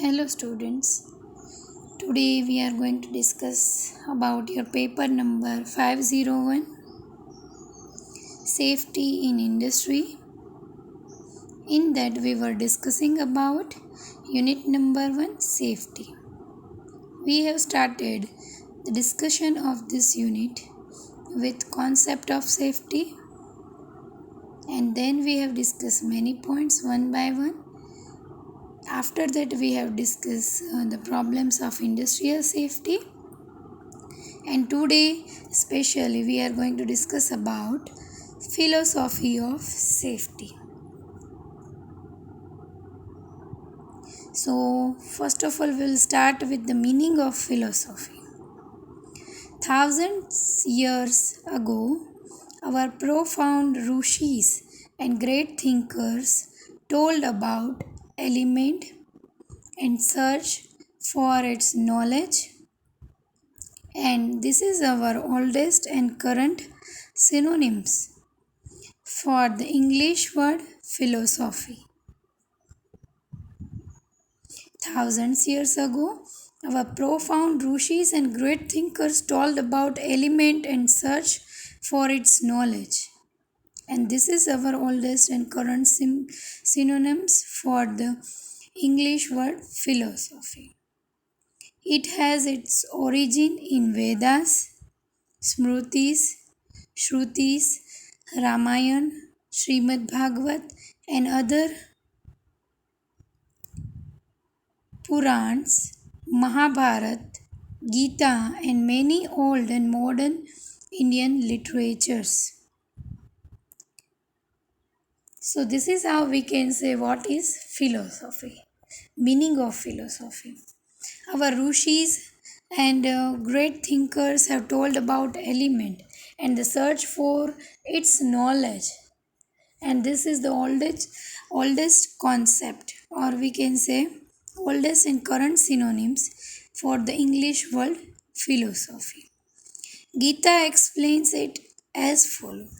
Hello students. Today we are going to discuss about your paper number 501, Safety in Industry. In that we were discussing about unit number 1, Safety. We have started the discussion of this unit with concept of safety, and then we have discussed many points one by one. After that we have discussed the problems of industrial safety, and today especially we are going to discuss about philosophy of safety. So first of all we'll start with the meaning of philosophy. Thousands years ago, our profound rishis and great thinkers told about element and search for its knowledge, and this is our oldest and current synonyms for the English word philosophy. Thousands years ago, our profound rishis and great thinkers told about element and search for its knowledge, and this is our oldest and current synonyms for the English word philosophy. It has its origin in Vedas, Smrutis, Shrutis, Ramayana, Srimad Bhagavat, and other Purans, Mahabharat, Gita, and many old and modern Indian literatures. So this is how we can say what is philosophy. Meaning of philosophy. Our rishis and great thinkers have told about element and the search for its knowledge, and this is the oldest concept, or we can say oldest and current synonyms for the English word philosophy. Gita explains it as follows: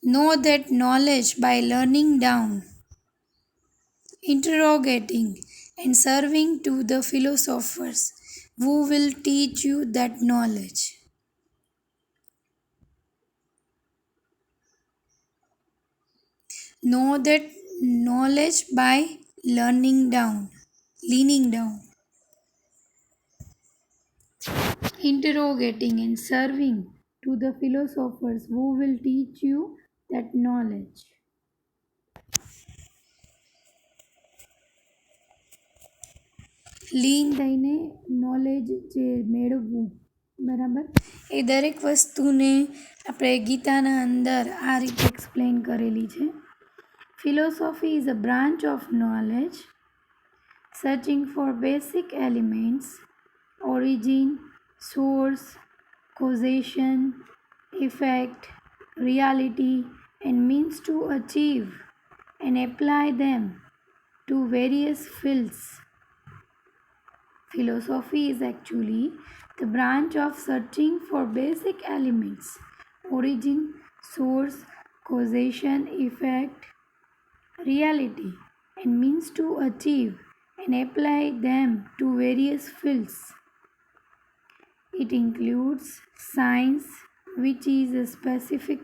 know that knowledge by learning down, interrogating, and serving to the philosophers who will teach you that knowledge. Know that knowledge by learning down, leaning down, interrogating, and serving to the philosophers who will teach you that knowledge. લીન થઈને knowledge જે મેળવવું, બરાબર, એ દરેક વસ્તુને આપણે ગીતાના અંદર આ રીતે એક્સપ્લેન કરેલી છે. Philosophy is a branch of knowledge searching for basic elements, origin, source, causation, effect, reality, and means to achieve and apply them to various fields. Philosophy is actually the branch of searching for basic elements, origin, source, causation, effect, reality, and means to achieve and apply them to various fields. It includes science, which is a specific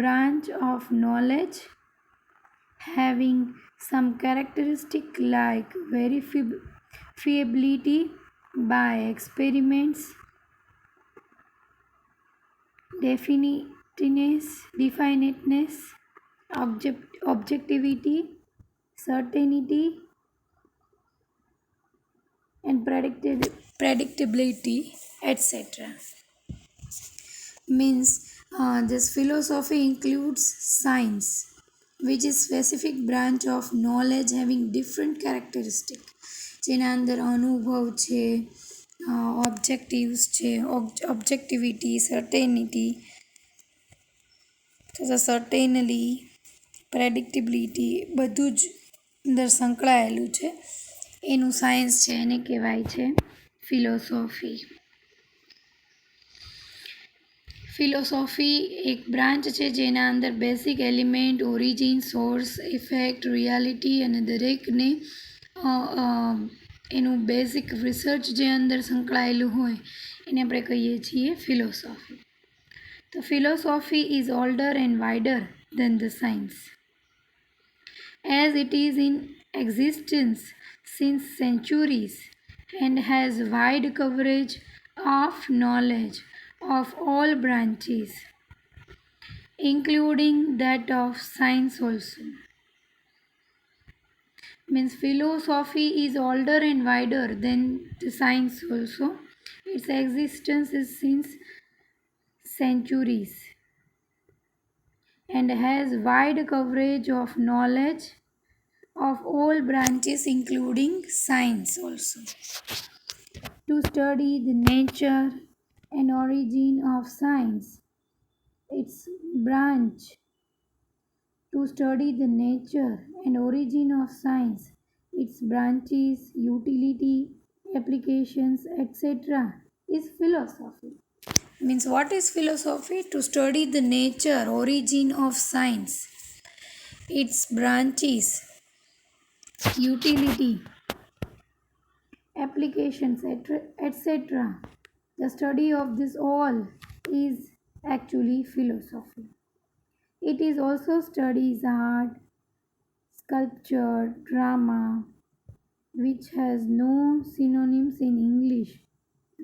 branch of knowledge having some characteristic like verifiability by experiments, definiteness, objectivity, certainty, and predictability, etc. Means this philosophy includes science, which is specific branch of knowledge having different characteristic, જેના અંદર અનુભવ છે, objectives છે, ઓબ્જેક્ટિવિટી, સર્ટેનિટી, તો certainly, પ્રેડિક્ટેબિલિટી બધું જ અંદર સંકળાયેલું છે. એનું સાયન્સ છે, એને કહેવાય છે ફિલોસોફી. ફિલોસોફી એક બ્રાન્ચ છે જેના અંદર basic element, origin, source, effect, reality અને દરેકને એનું બેઝિક રિસર્ચ જે અંદર સંકળાયેલું હોય એને આપણે કહીએ છીએ ફિલોસોફી. તો philosophy is older and wider than the science, as it is in existence since centuries and has wide coverage of knowledge of all branches, including that of science also. Means philosophy is older and wider than the science also. Its existence is since centuries and has wide coverage of knowledge of all branches including science also. To study the nature and origin of science, its branch. To study the nature and origin of science, its branches, utility, applications, etc. is philosophy. Means what is philosophy? To study the nature, origin of science, its branches, utility, applications, etc. The study of this all is actually philosophy. It is also studies art, sculpture, drama, which has no synonyms in English,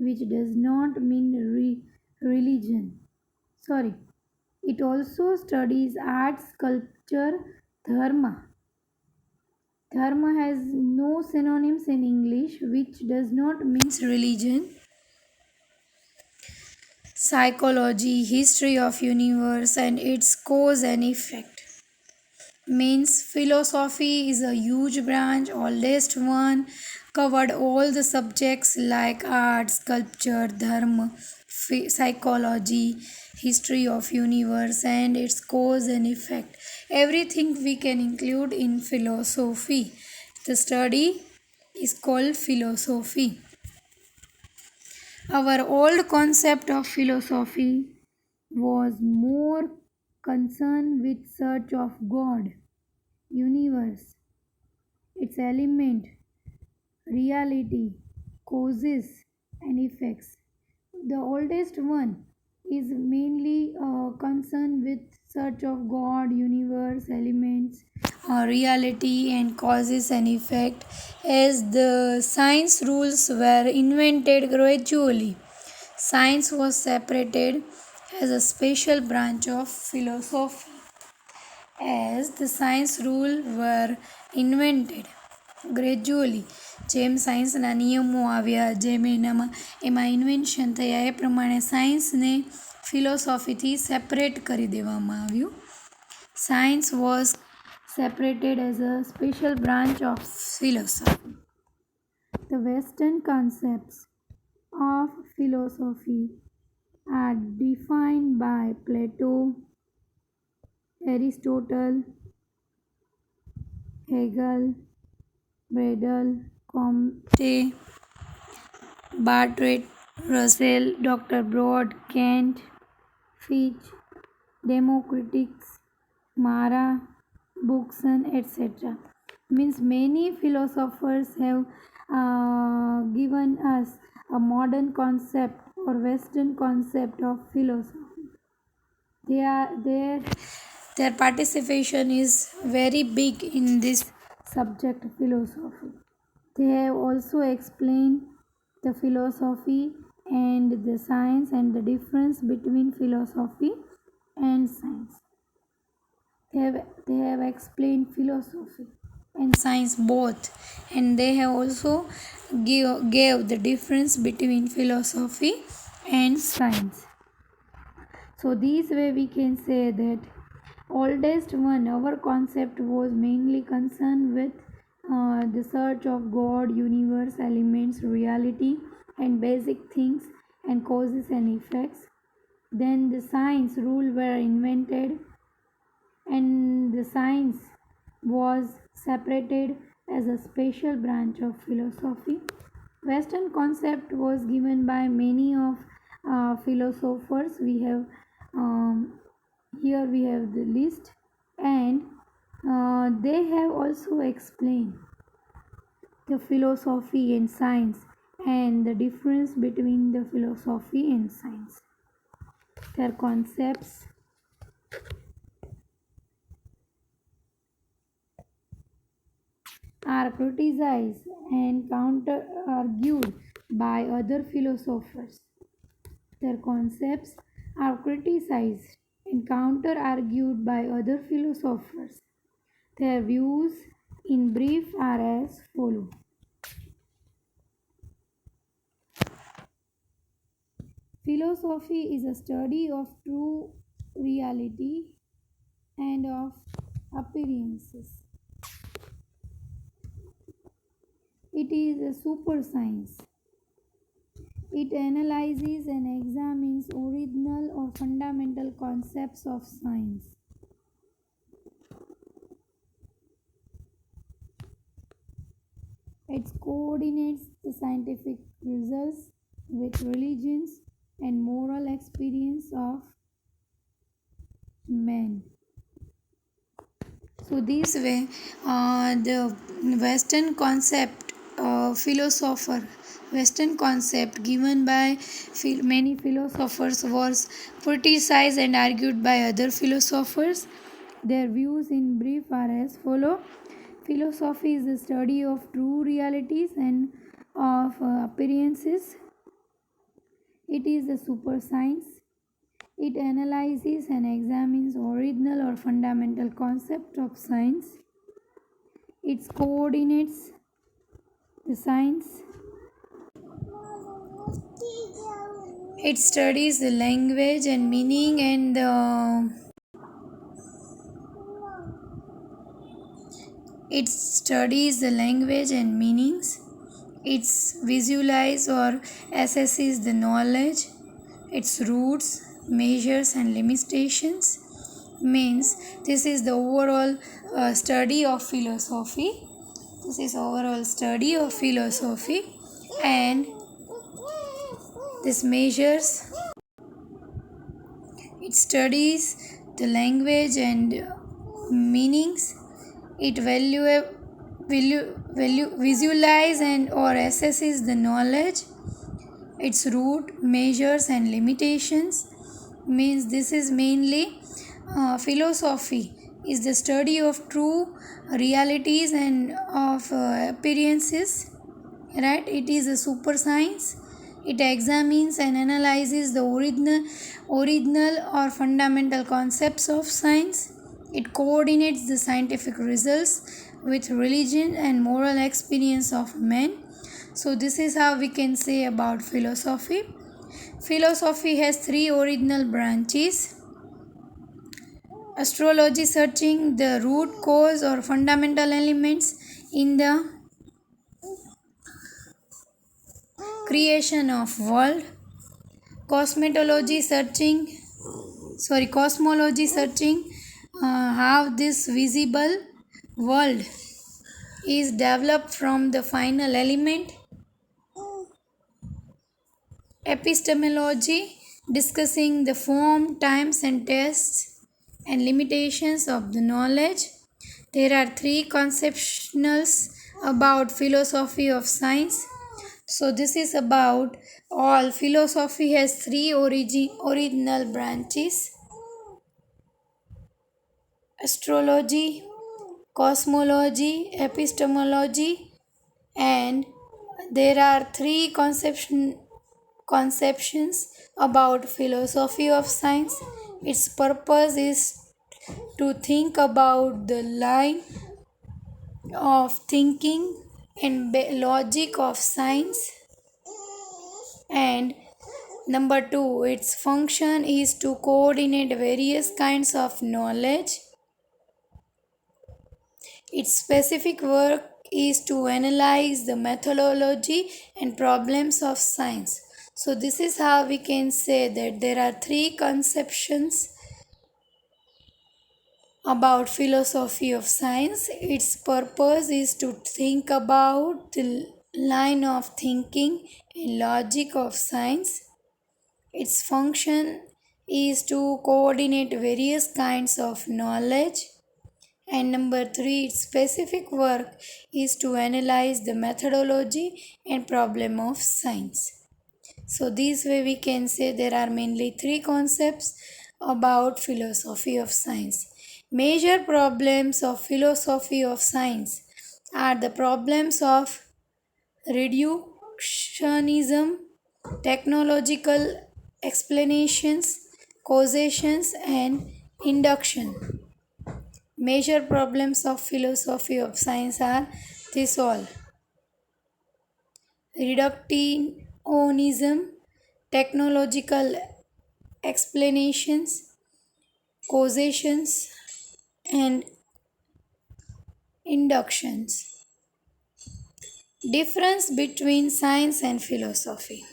which does not mean religion. Sorry. It also studies art, sculpture, dharma. Dharma has no synonyms in English, which does not mean religion. Psychology, history of universe and its cause and effect. Means philosophy is a huge branch, oldest one, covered all the subjects like art, sculpture, dharma, psychology, history of universe and its cause and effect. Everything we can include in philosophy. The study is called philosophy. Our old concept of philosophy was more concerned with search of God, universe, its element, reality, causes and effects. The oldest one is mainly concerned with search of God, universe, elements, reality and causes and effect, as the science rules were invented gradually. Science was separated as a special branch of philosophy. As the science rules were invented gradually, જેમ સાયન્સના નિયમો આવ્યા, જેમ એમાં invention થયા, એ પ્રમાણે સાયન્સને ફિલોસોફીથી separate કરી દેવામાં આવ્યું. Science was separated as a special branch of philosophy. The Western concepts of philosophy are defined by Plato, Aristotle, Hegel, Bradel, Comte, Bartrand Russell, Dr. Broad, Kant, Fichte, Democritus, Mara, Bergson, etc. Means many philosophers have given us a modern concept or Western concept of philosophy. Their participation is very big in this subject philosophy. They have also explained the philosophy and the science and the difference between philosophy and science. They have explained philosophy and science both, and they have also gave the difference between philosophy and science. So this way we can say that oldest one, our concept was mainly concerned with the search of God, universe, elements, reality and basic things and causes and effects. Then the science rule were invented and the science was separated as a special branch of philosophy. Western concept was given by many of philosophers. We have Um, Here we have the list, and they have also explained the philosophy and science and the difference between the philosophy and science. Their concepts are criticized and counter argued by other philosophers. Their concepts are criticized and counter argued by other philosophers. Their views, in brief, are as follows. Philosophy is a study of true reality and of appearances. It is a super science. It analyzes and examines original or fundamental concepts of science. It coordinates the scientific results with religions and moral experience of men. So this way, the Western concept, philosopher, Western concept given by many philosophers was criticized and argued by other philosophers. Their views in brief are as follow. Philosophy is the study of true realities and of appearances. It is a super science. It analyzes and examines original or fundamental concept of science. It coordinates the science. It studies the language and meaning and it studies the language and meanings. It visualizes or assesses the knowledge, its roots, measures and limitations. Means this is the overall study of philosophy. This is overall study of philosophy, and this measures. It studies the language and meanings. It visualize and or assesses the knowledge, its root, measures and limitations. Means this is mainly philosophy is the study of true realities and of appearances, right? It is a super science. It examines and analyzes the original or fundamental concepts of science. It coordinates the scientific results with religion and moral experience of men. So this is how we can say about philosophy. Philosophy has three original branches. Astrology, searching the root cause or fundamental elements in the creation of world. Cosmology searching how this visible world is developed from the final element. Epistemology, discussing the form, times and tests and limitations of the knowledge. There are three conceptions about philosophy of science. So this is about all. Philosophy has three original branches: astrology, cosmology, epistemology, and there are three conceptions about philosophy of science. Its purpose is to think about the line of thinking and logic of science. And number two, its function is to coordinate various kinds of knowledge. Its specific work is to analyze the methodology and problems of science. So this is how we can say that there are three conceptions about philosophy of science. Its purpose is to think about the line of thinking and logic of science. Its function is to coordinate various kinds of knowledge. And number 3, its specific work is to analyze the methodology and problem of science. So this way we can say there are mainly 3 concepts about philosophy of science. Major problems of philosophy of science are the problems of reductionism, technological explanations, causations, and induction. Major problems of philosophy of science are this all: reductionism, technological explanations, causations, and inductions. Difference between science and philosophy.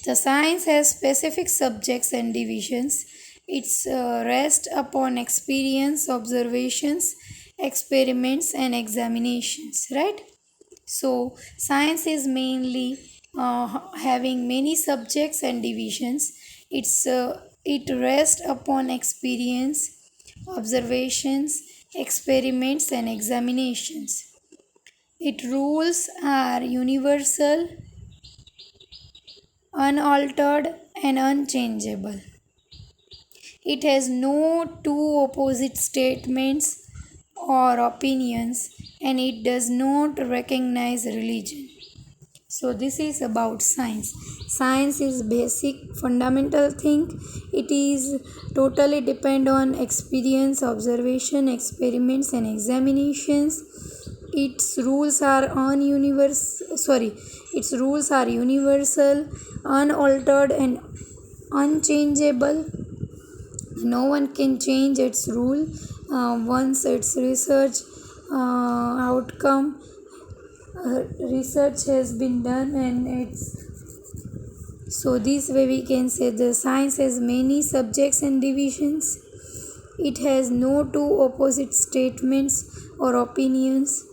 The science has specific subjects and divisions. It's rests upon experience, observations, experiments, and examinations, right? So, science is mainly having many subjects and divisions. It rests upon experience, observations, experiments, and examinations. Its rules are universal, unaltered, and unchangeable. It has no two opposite statements or opinions, and it does not recognize religion. So this is about science. Science is basic fundamental thing. It is totally depend on experience, observation, experiments, and examinations. Its rules are its rules are universal, unaltered, and unchangeable. No one can change its rule once its research outcome research has been done, and it's so this way we can say the science has many subjects and divisions. It has no two opposite statements or opinions,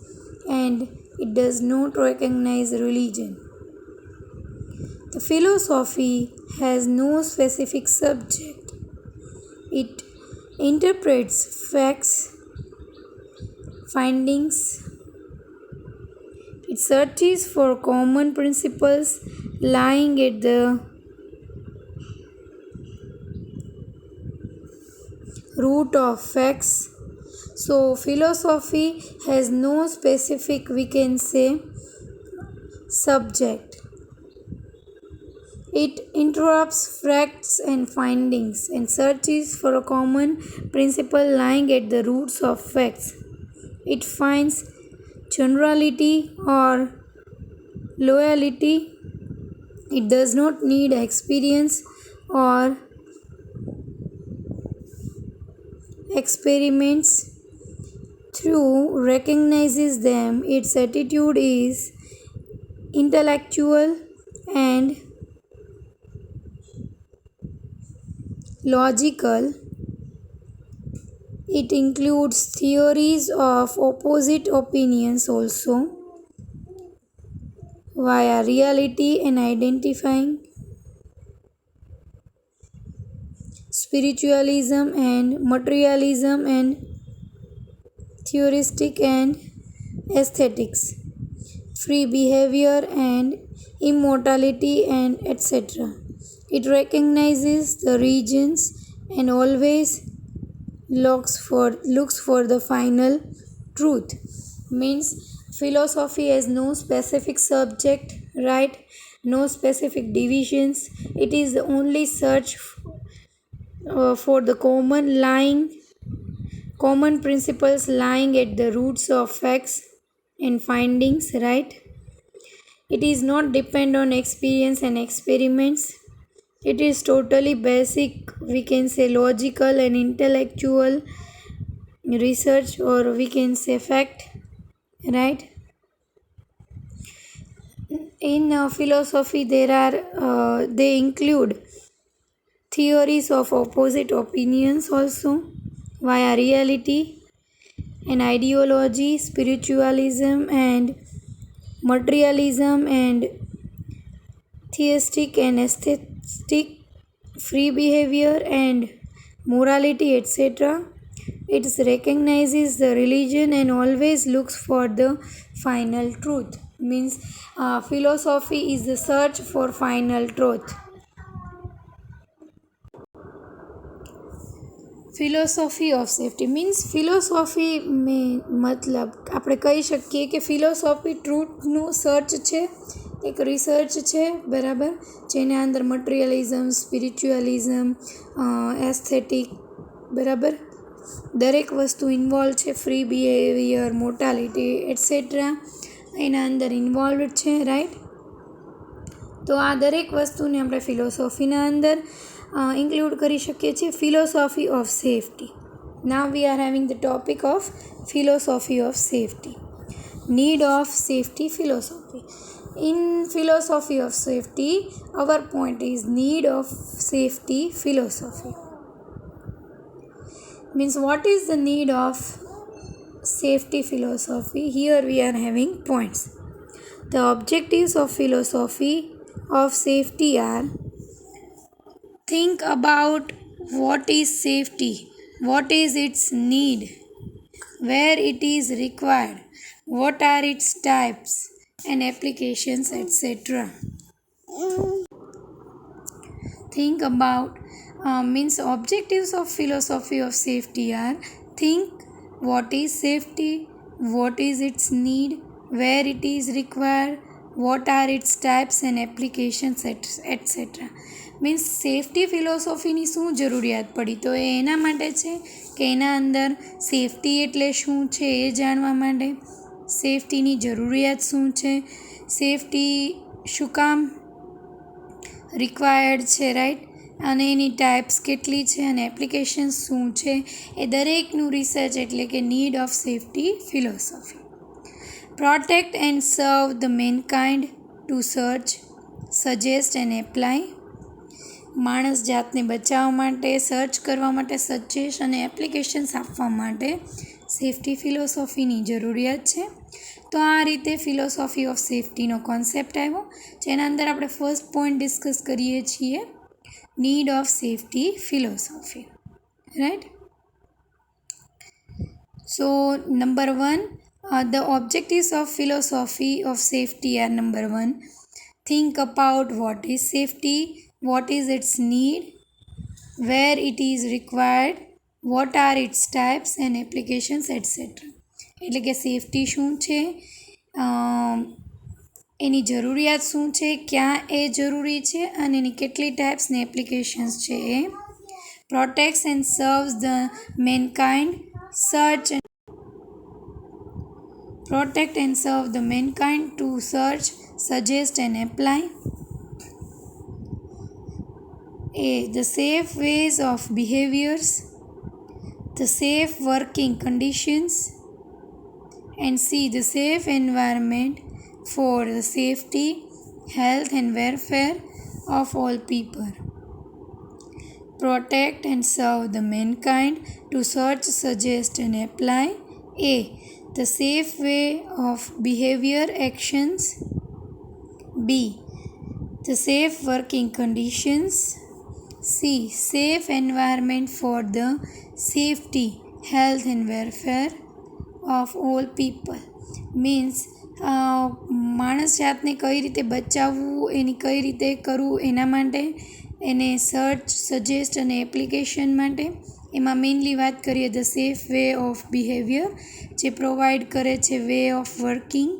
and it does not recognize religion. The philosophy has no specific subject. It interprets facts, findings. It searches for common principles lying at the root of facts. So, philosophy has no specific, we can say, subject. It interrupts facts and findings and searches for a common principle lying at the roots of facts. It finds generality or loyalty. It does not need experience or experiments through recognizes them. Its attitude is intellectual and logical. It includes theories of opposite opinions also via reality and identifying spiritualism and materialism and theoristic and aesthetics, free behavior and immortality, and etc. It recognizes the regions and always looks for the final truth. Means philosophy has no specific subject, right? No specific divisions. It is the only search for the common principles lying at the roots of facts and findings, right? It is not depend on experience and experiments. It is totally basic, we can say logical and intellectual research, or we can say fact, right? In philosophy they include theories of opposite opinions also via reality and ideology, spiritualism and materialism and theistic and aesthetic, free behavior and morality, etc. It recognizes the religion and always looks for the final truth. Means philosophy is the search for final truth. Philosophy of safety means philosophy મતલબ આપણે કહી શકીએ કે philosophy ટ્રૂથનું search છે, એક research છે, બરાબર, જેના અંદર મટીરિયલિઝમ, સ્પિરિચ્યુઅલિઝમ, એસ્થેટિક, બરાબર, દરેક વસ્તુ ઇન્વોલ્વ છે, ફ્રી બિહેવિયર, મોર્ટાલિટી એટસેટ્રા એના અંદર ઇન્વોલ્વડ છે, રાઈટ. તો આ દરેક વસ્તુને આપણે ફિલોસોફીના અંદર ઇન્ક્લુડ કરી શકીએ છીએ. Philosophy of safety. Now we are having the topic of philosophy of safety. Need of safety philosophy. In philosophy of safety, our point is need of safety philosophy. Means what is the need of safety philosophy? Here we are having points. The objectives of philosophy of safety are: think about what is safety, what is its need, where it is required, what are its types and applications, etc. Think about means objectives of philosophy of safety are: think what is safety, what is its need, where it is required, what are its types and applications, etc. Means safety ફિલોસોફીની શું જરૂરિયાત પડી? તો એ એના માટે છે કે એના અંદર સેફ્ટી એટલે શું છે એ જાણવા માટે, સેફ્ટીની જરૂરિયાત શું છે, સેફ્ટી શું કામ રિક્વાયર્ડ છે, રાઈટ, અને એની ટાઈપ્સ કેટલી છે અને એપ્લિકેશન્સ શું છે, એ દરેકનું રિસર્ચ એટલે કે need of safety philosophy. Protect and serve the mankind to search, suggest and apply. માણસ જાતને બચાવવા માટે, સર્ચ કરવા માટે, સજેસ્ટ અને એપ્લિકેશન્સ આપવા માટે સેફ્ટી ફિલોસોફીની જરૂરિયાત છે. તો આ રીતે ફિલોસોફી ઓફ સેફ્ટીનો કોન્સેપ્ટ આવ્યો, જેના અંદર આપણે ફર્સ્ટ પોઈન્ટ ડિસ્કસ કરીએ છીએ, need of safety philosophy, right. So number 1, the objectives of philosophy of safety are: number 1, think about what is safety, what is its need, where it is required, what are its types and applications, etc. એટલે કે safety શું છે, એની જરૂરિયાત શું છે, ક્યાં એ જરૂરી છે અને એની કેટલી ટાઈપ્સ ને એપ્લિકેશન્સ છે એ. Protects and serves the mankind, search protect and serve the mankind to search, suggest and apply. A. The safe ways of behaviors, the safe working conditions, and C. The safe environment for the safety, health and welfare of all people. Protect and serve the mankind to search, suggest and apply. A. The safe way of behavior actions. B. The safe working conditions. C. Safe environment for the safety, health and welfare of all people. Means માણસ જાતને કઈ રીતે બચાવવું, એની કઈ રીતે કરવું, એના માટે એને સર્ચ, સજેસ્ટ અને એપ્લિકેશન માટે. એમાં મેઇનલી વાત કરીએ the safe way of behaviour, જે પ્રોવાઈડ કરે છે way of working,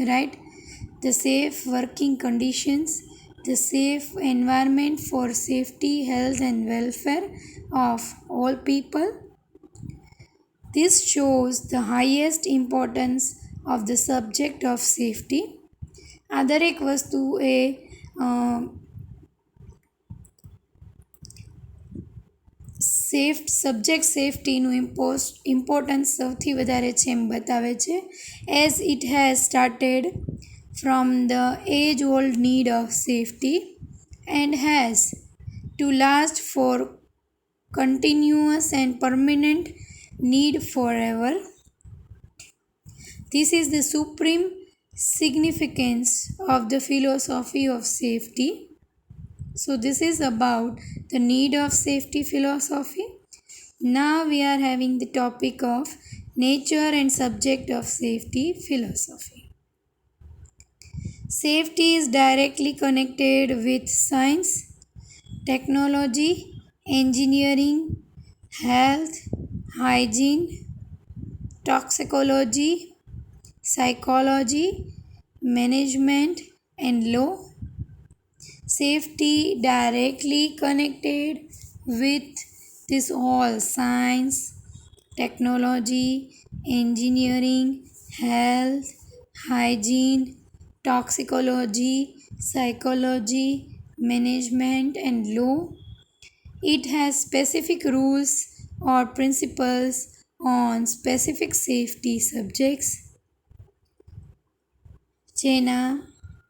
right, the safe working conditions, the safe environment for safety, health and welfare of all people. This shows the highest importance of the subject of safety. આ દરેક વસ્તુ એ subject સેફ્ટીનું importance સૌથી વધારે છે એમ બતાવે છે. As it has started from the age old need of safety and has to last for continuous and permanent need forever. This is the supreme significance of the philosophy of safety. So this is about the need of safety philosophy. Now we are having the topic of nature and subject of safety philosophy. Safety is directly connected with science, technology, engineering, health, hygiene, toxicology, psychology, management, and law. Safety directly connected with this all science, technology, engineering, health, hygiene, toxicology, psychology, management, and law. It has specific rules or principles on specific safety subjects. જેના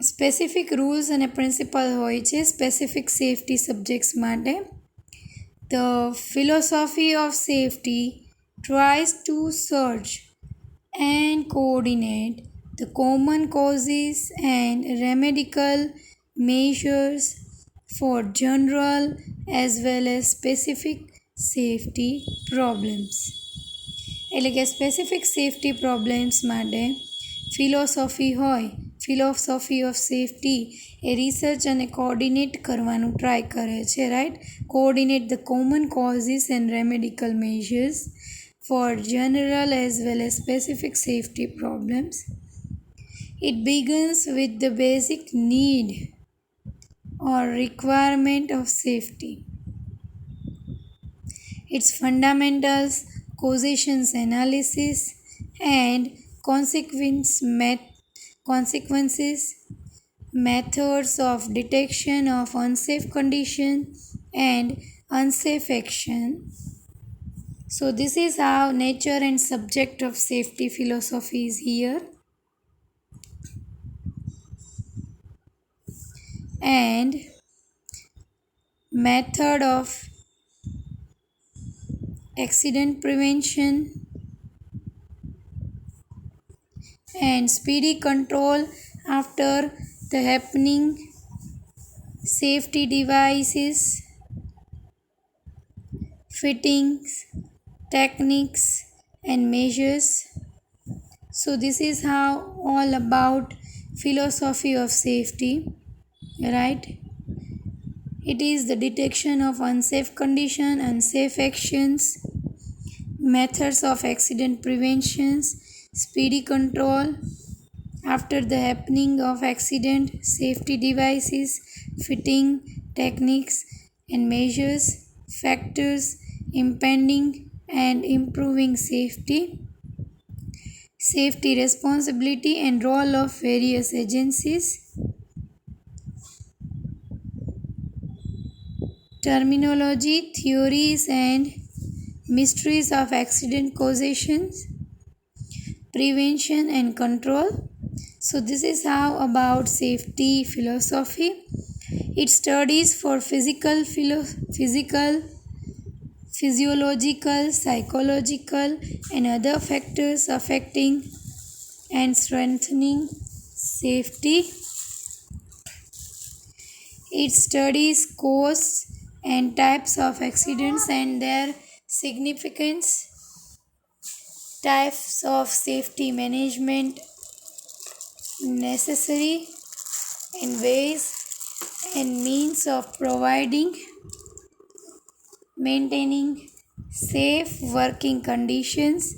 specific rules અને principal હોય છે specific safety subjects માટે. The philosophy of safety tries to search and coordinate the common causes and remedial measures for general as well as specific safety problems. એટલે કે specific safety problems માટે philosophy of safety એ research અને coordinate કરવાનું try કરે છે, right. Coordinate the common causes and remedial measures for general as well as specific safety problems. It begins with the basic need or requirement of safety, its fundamentals, causations analysis, and consequences, methods of detection of unsafe condition and unsafe action. So this is how nature and subject of safety philosophy is here. And method of accident prevention and speedy control after the happening, safety devices, fittings, techniques and measures. So this is how all about philosophy of safety, right. It is the detection of unsafe condition, unsafe actions, methods of accident preventions, speedy control after the happening of accident, safety devices, fitting, techniques and measures, factors impending and improving safety, safety responsibility and role of various agencies, terminology, theories and mysteries of accident causations, prevention and control. So this is how about safety philosophy. It studies for physiological, psychological and other factors affecting and strengthening safety. It studies causes and types of accidents and their significance, types of safety management necessary, and ways and means of providing, maintaining safe working conditions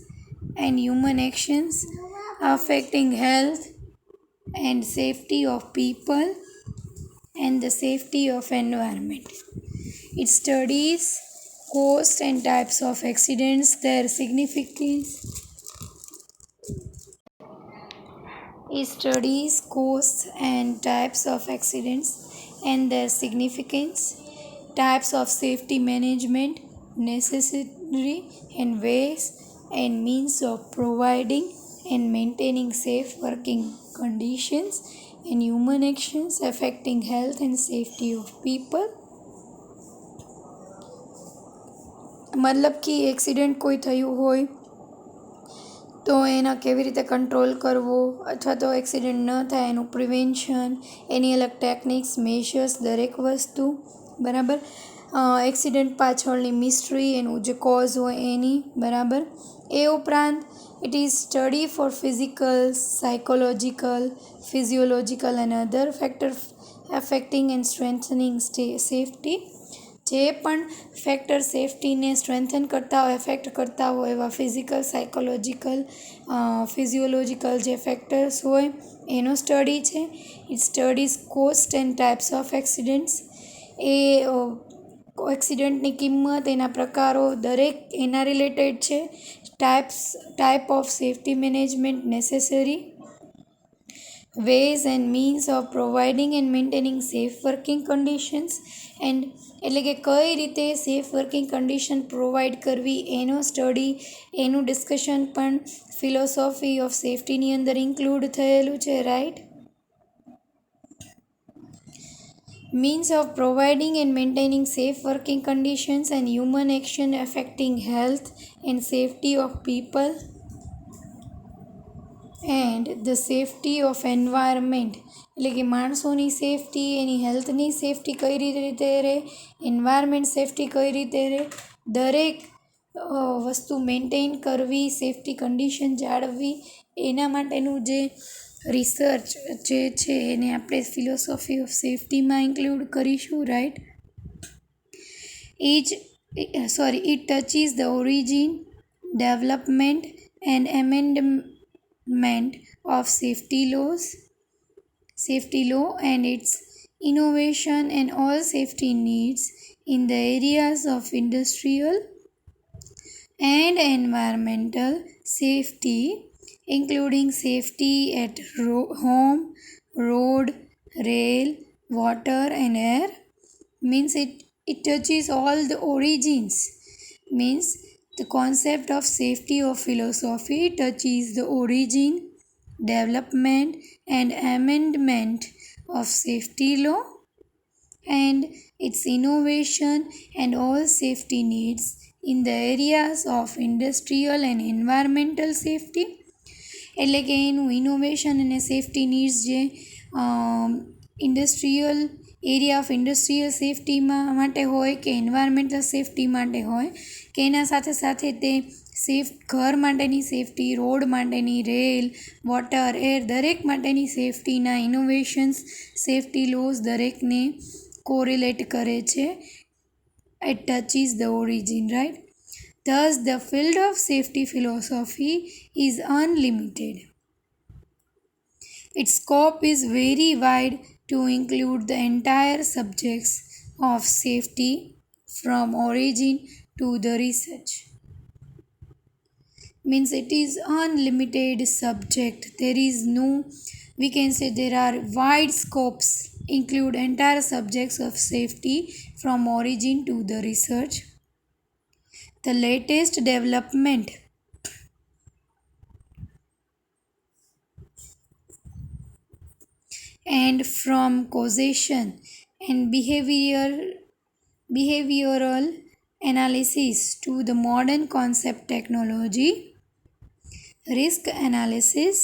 and human actions affecting health and safety of people and the safety of environment. It studies cause and types of accidents, their significance. It studies cause and types of accidents and their significance, types of safety management necessary, and ways and means of providing and maintaining safe working conditions and human actions affecting health and safety of people. मतलब कि accident कोई थयुं होय તો એના કેવી રીતે control કરવો અથવા તો એક્સિડન્ટ ન થાય એનું પ્રિવેન્શન, એની અલગ ટેકનિક્સ, મેજર્સ, દરેક વસ્તુ બરાબર. એક્સિડન્ટ પાછળની મિસ્ટ્રી, એનું જે કોઝ હોય એની બરાબર. એ ઉપરાંત it is study for physical, psychological, physiological and other factor affecting and strengthening safety. જે પણ ફેક્ટર સેફ્ટીને સ્ટ્રેન્થન કરતા હોય, એફેક્ટ કરતા હોય એવા ફિઝિકલ, સાયકોલોજીકલ, ફિઝિયોલોજીકલ જે ફેક્ટર્સ હોય એનો સ્ટડી છે. It studies cost and types of accidents. એ એક્સિડન્ટની કિંમત, એના પ્રકારો દરેક એના રિલેટેડ છે. Type of safety management necessary. ways and means of providing and maintaining safe working conditions and એટલે કે કઈ રીતે સેફ વર્કિંગ કન્ડિશન પ્રોવાઈડ કરવી એનો સ્ટડી, એનું ડિસ્કશન પણ ફિલોસોફી ઓફ સેફ્ટીની અંદર ઇન્ક્લુડ થયેલું છે, right. means of providing and maintaining safe working conditions and human action affecting health and safety of people and the safety of environment એટલે કે માણસોની સેફ્ટી, એની હેલ્થની સેફ્ટી કઈ રીતે રહે, એન્વાયરમેન્ટ સેફ્ટી કઈ રીતે રહે, દરેક વસ્તુ મેન્ટેન કરવી, સેફ્ટી કન્ડિશન જાળવવી, એના માટેનું જે રિસર્ચ જે છે એને આપણે ફિલોસોફી ઓફ સેફ્ટીમાં ઇન્ક્લુડ કરીશું, right. It touches the origin, development and amendment of safety law and its innovation and all safety needs in the areas of industrial and environmental safety, including safety at home, road, rail, water and air. Means it touches all the origins. Means the concept of safety of philosophy touches the origin, development and amendment of safety law and its innovation and all safety needs in the areas of industrial and environmental safety. એટલે કે એનું innovation અને safety needs જે industrial area of industrial સેફ્ટીમાં માટે હોય કે environmental safety માટે હોય કે એના સાથે સાથે તે ઘર માટેની સેફ્ટી, રોડ માટેની, રેલ, વોટર, એર દરેક માટેની સેફ્ટીના ઇનોવેશન્સ, સેફ્ટી લોઝ દરેકને કોરિલેટ કરે છે. It touches the origin, right? Thus, the field of safety philosophy is unlimited. Its scope is very wide to include the entire subjects of safety from origin to the research. Means it is unlimited subject. There is no, we can say there are wide scopes, include entire subjects of safety from origin to the research. The latest development and from causation and behavioral analysis to the modern concept technology, risk analysis,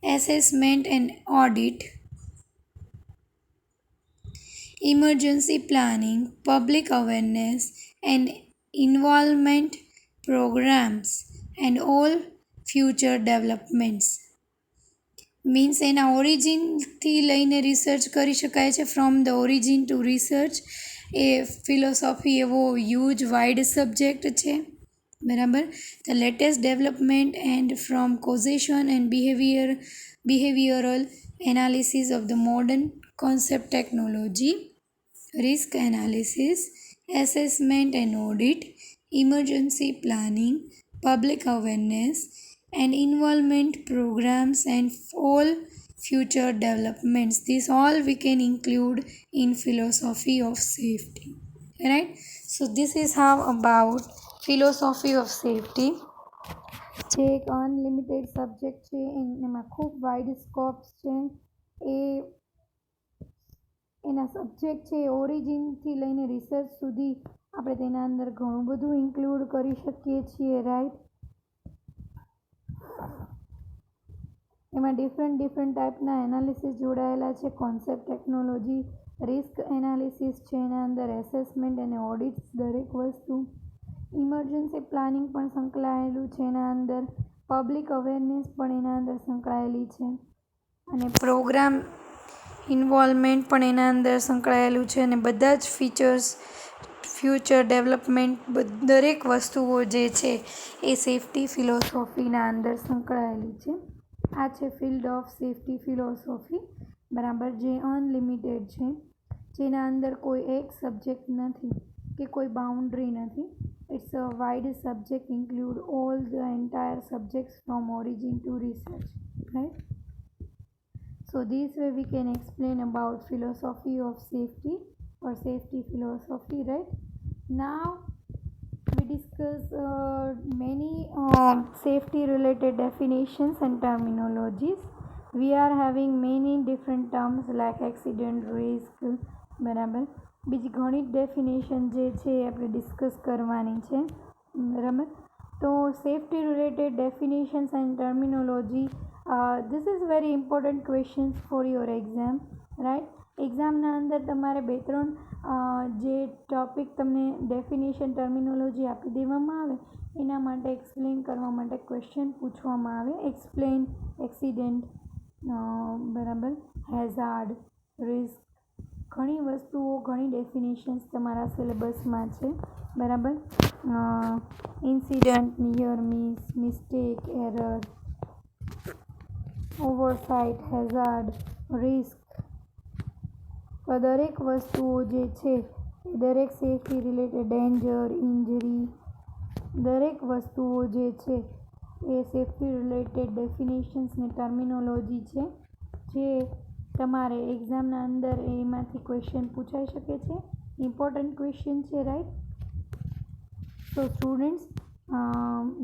assessment and audit, emergency planning, public awareness and involvement programs and all future developments. Means એના ઓરિજિનથી લઈને research કરી શકાય છે. From the origin to research એ philosophy એવો huge wide subject છે, બરાબર. The latest development and from causation and behavioural analysis of the modern concept technology, risk analysis, assessment and audit, emergency planning, public awareness and involvement programs and all future developments. This all we can include in philosophy of safety, right? So this is how about philosophy of safety. જે એક unlimited subject છે, એમાં ખૂબ wide સ્કોપ્સ છે. એના subject છે ઓરિજિનથી લઈને research સુધી આપણે તેના અંદર ઘણું બધું ઇન્ક્લુડ કરી શકીએ છીએ, રાઈટ. એમાં ડિફરન્ટ ટાઈપના એનાલિસિસ જોડાયેલા છે. કોન્સેપ્ટ ટેકનોલોજી, રિસ્ક એનાલિસિસ છે એના અંદર, એસેસમેન્ટ અને ઓડિટ્સ દરેક વસ્તુ, ઇમરજન્સી પ્લાનિંગ પણ સંકળાયેલું છે એના અંદર, પબ્લિક અવેરનેસ પણ એના અંદર સંકળાયેલી છે અને પ્રોગ્રામ ઇન્વોલ્વમેન્ટ પણ એના અંદર સંકળાયેલું છે અને બધા જ ફીચર્સ, ફ્યુચર ડેવલપમેન્ટ દરેક વસ્તુઓ જે છે એ સેફ્ટી ફિલોસોફીના અંદર સંકળાયેલી છે. આ છે ફિલ્ડ ઓફ સેફ્ટી ફિલોસોફી, બરાબર, જે અનલિમિટેડ છે, જેના અંદર કોઈ એક સબ્જેક્ટ નથી કે કોઈ બાઉન્ડ્રી નથી. It's a wide subject, include all the entire subjects from origin to research, right? So this way we can explain about philosophy of safety or safety philosophy, right? Now we discuss many safety related definitions and terminologies. We are having many different terms like accident, risk, બરાબર, બીજી ઘણી definition જે છે એ આપણે discuss કરવાની છે, બરાબર. તો safety related definitions and terminology, this is very important questions for your exam, right? એક્ઝામના અંદર તમારે 2-3 જે ટોપિક તમને ડેફિનેશન ટર્મિનોલોજી આપી દેવામાં આવે એના માટે એક્સપ્લેન કરવા માટે ક્વેશ્ચન પૂછવામાં આવે. એક્સપ્લેન એક્સિડન્ટ, બરાબર, હેઝાર્ડ, રિસ્ક, ઘણી વસ્તુઓ, ઘણી ડેફિનેશન્સ તમારા સિલેબસમાં છે, બરાબર. Incident, near miss, mistake, error, oversight, hazard, risk, તો દરેક વસ્તુઓ જે છે એ દરેક સેફ્ટી રિલેટેડ, ડેન્જર, ઇન્જરી, દરેક વસ્તુઓ જે છે એ સેફ્ટી રિલેટેડ ડેફિનેશન્સ ને ટર્મિનોલોજી છે જે તમારે એક્ઝામના અંદર એમાંથી ક્વેશ્ચન પૂછાઈ શકે છે. ઇમ્પોર્ટન્ટ ક્વેશ્ચન છે, right? So students,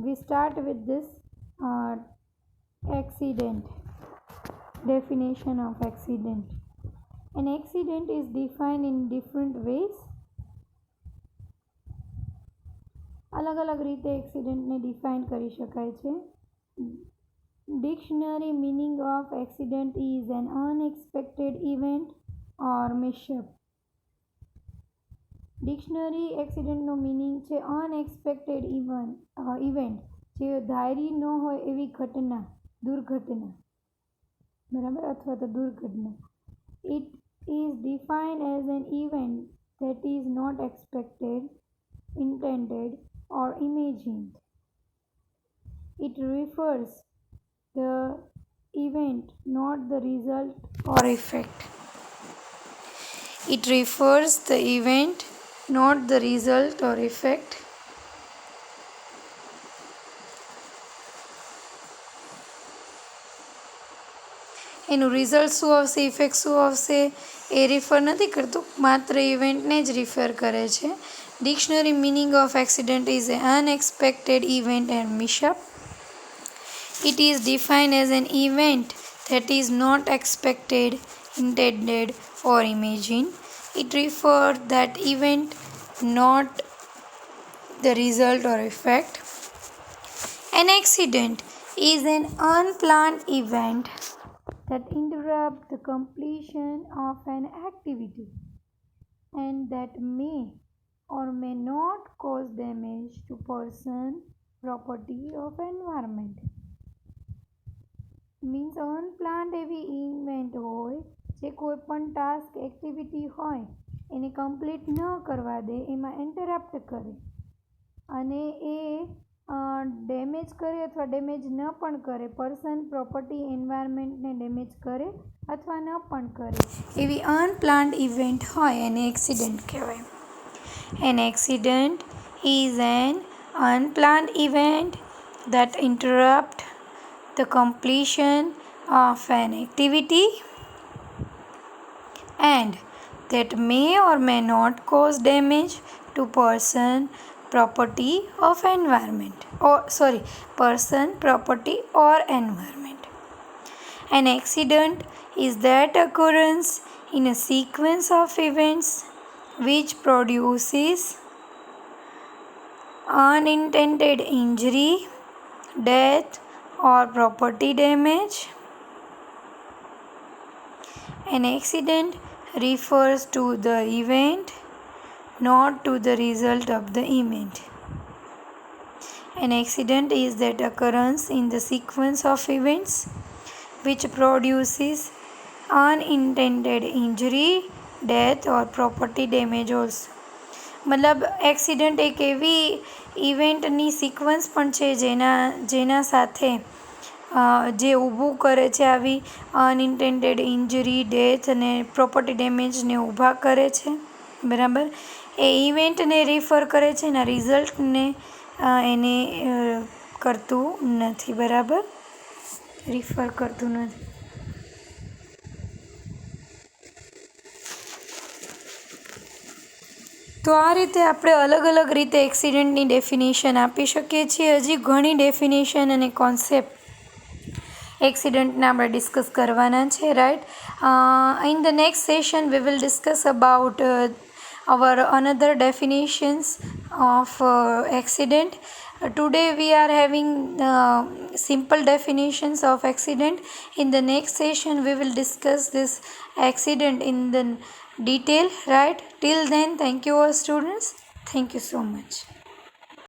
we start with this accident. Definition of accident. An accident is defined in different ways. અલગ અલગ રીતે એક્સિડન્ટને ડિફાઇન કરી શકાય છે. Dictionary meaning of accident is an unexpected event or mishap. Dictionary એક્સિડન્ટનો meaning છે unexpected event, જે ધારી ન હોય એવી ઘટના, દુર્ઘટના, બરાબર, અથવા તો દુર્ઘટના. It is defined as an event that is not expected, intended or imagined. It refers the event, not the result or effect. It refers the event, not the result or effect. એનું result શું આવશે, effect શું આવશે એ refer નથી કરતું, માત્ર ઇવેન્ટને જ refer કરે છે. Dictionary meaning of accident is a unexpected event and mishap. It is defined as an event that is not expected, intended or imagined. It refers that event, not the result or effect. An accident is an unplanned event that interrupts the completion of an activity and that may or may not cause damage to person, property or environment. Means unplanned એવી event હોય જે કોઈ પણ task, activity હોય એને complete ન કરવા દે, એમાં ઇન્ટરપ્ટ કરે અને એ ડેમેજ કરે અથવા ડેમેજ ન પણ કરે, પર્સન, પ્રોપર્ટી, એન્વાયરમેન્ટને ડેમેજ કરે અથવા ન પણ કરે એવી અનપ્લાન્ડ ઇવેન્ટ હોય એને એક્સિડન્ટ કહેવાય. An accident is an unplanned event that interrupts the completion of an activity and that may or may not cause damage to person, property or environment. Person, property or environment. An accident is that occurrence in a sequence of events which produces unintended injury, death or property damage An accident refers to the event, not to the result of the event. An accident is that occurrence in the sequence of events which produces unintended injury, death or property damage also. મતલબ accident એક એવી ઇવેન્ટની sequence પણ છે જેના સાથે જે ઊભું કરે છે આવી અનઇન્ટેન્ડેડ ઇન્જરી, ડેથ અને પ્રોપર્ટી ડેમેજને ઊભા કરે છે. બરાબર, એ ઇવેન્ટને રિફર કરે છે, એના રિઝલ્ટને એને કરતું નથી. બરાબર, રિફર કરતું નથી. તો આ રીતે આપણે અલગ અલગ રીતે એક્સિડન્ટની ડેફિનેશન આપી શકીએ છીએ. હજી ઘણી ડેફિનેશન અને કોન્સેપ્ટ એક્સિડન્ટના આપણે ડિસ્કસ કરવાના છે, right. In the next session we will discuss about our another definitions of accident. Today we are having simple definitions of accident. In the next session we will discuss this accident in the detail, right. Till then, thank you all students. Thank you so much.